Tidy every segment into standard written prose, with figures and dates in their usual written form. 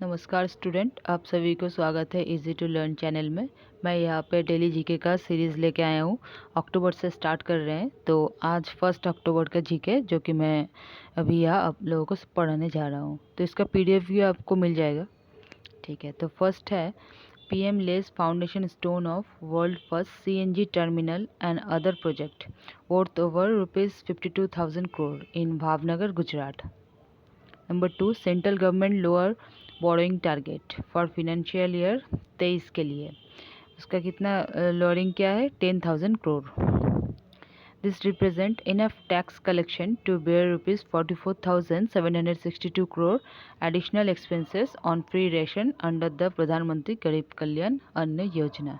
नमस्कार स्टूडेंट, आप सभी को स्वागत है इजी टू लर्न चैनल में। मैं यहाँ पे डेली जीके का सीरीज़ लेके आया हूँ। अक्टूबर से स्टार्ट कर रहे हैं, तो आज 1 अक्टूबर का जीके जो कि मैं अभी यहाँ आप लोगों को पढ़ाने जा रहा हूँ। तो इसका पीडीएफ भी आपको मिल जाएगा। ठीक है, तो फर्स्ट है PM less foundation stone of world first CNG terminal and other project worth over ₹52,000 crore in Bhavnagar, Gujarat. Number 2, central government lower borrowing target for financial year 23 के लिए। उसका कितना लोअरिंग क्या है? 10,000 crore। This represent enough tax collection to bear ₹44,762 crore additional expenses on free ration under the Pradhan Mantri Garib Kalyan Anna Yojana.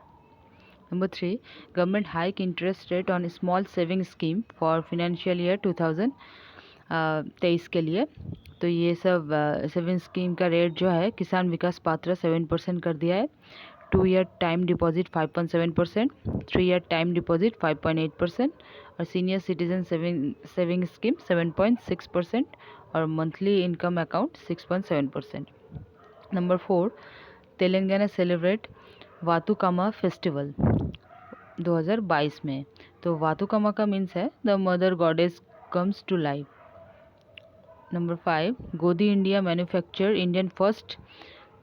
Number 3, government hike interest rate on small saving scheme for financial year 2023 के लिए। तो ये सब सेविंग स्कीम का rate जो है किसान विकास पात्र 7% कर दिया है। 2 year time deposit 5.7%, 3 year time deposit 5.8% और सीनियर सिटीजन सेविंग स्कीम 7.6% और monthly income account 6.7%। Number 4, Telangana celebrate Bathukamma festival 2022 में। तो वातुकामा का मीन्स है the mother goddess comes to life. Number 5, Godi India manufacture Indian first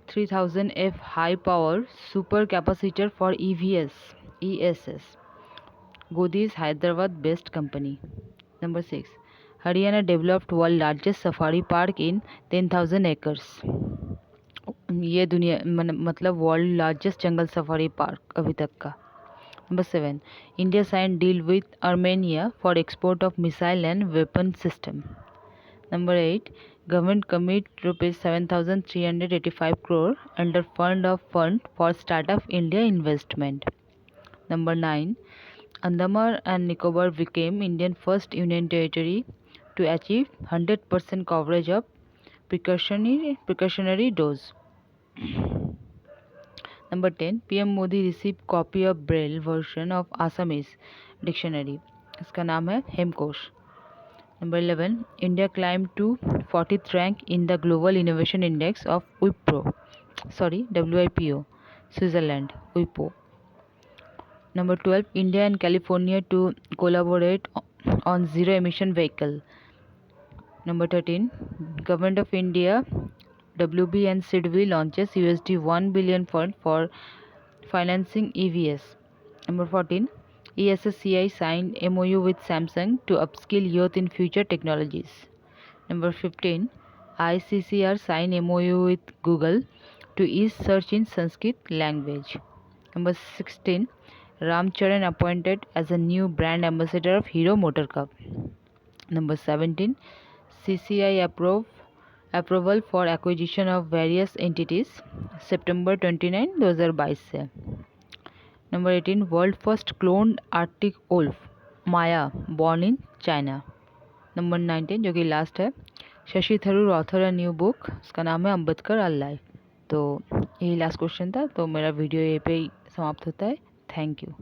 3000 F high power super capacitor for EVS ESS। Godi is Hyderabad based company. Number 6, Haryana developed world largest safari park in 10,000 acres। ये दुनिया मतलब world largest jungle safari park अभी तक का। Number 7, India sign deal with Armenia for export of missile and weapon system. Number 8, government commit ₹7,385 crore under fund for Startup India investment. Number 9, Andaman and Nicobar became Indian first union territory to achieve 100% coverage of precautionary dose. Number 10, PM Modi received copy of Braille version of Assamese dictionary. इसका नाम है Hemkosh. Number 11, India climbed to 40th rank in the Global Innovation Index of WIPO, Switzerland, WIPO. Number 12, India and California to collaborate on zero emission vehicle. Number 13, Government of India, WB and SIDBI launches $1 billion fund for financing EVs. Number 14, ESSCI signed MOU with Samsung to upskill youth in future technologies. Number 15, ICCR signed MOU with Google to ease search in Sanskrit language. Number 16, Ram Charan appointed as a new brand ambassador of Hero MotoCorp. Number 17, CCI approval for acquisition of various entities September 29, 2022 से। Number 18, world first cloned Arctic wolf Maya born in China. Number 19 जो कि last है, Shashi Tharoor author a new book, उसका नाम है Ambedkar alive. तो यही last question था। तो मेरा वीडियो यहीं पे समाप्त होता है। Thank you.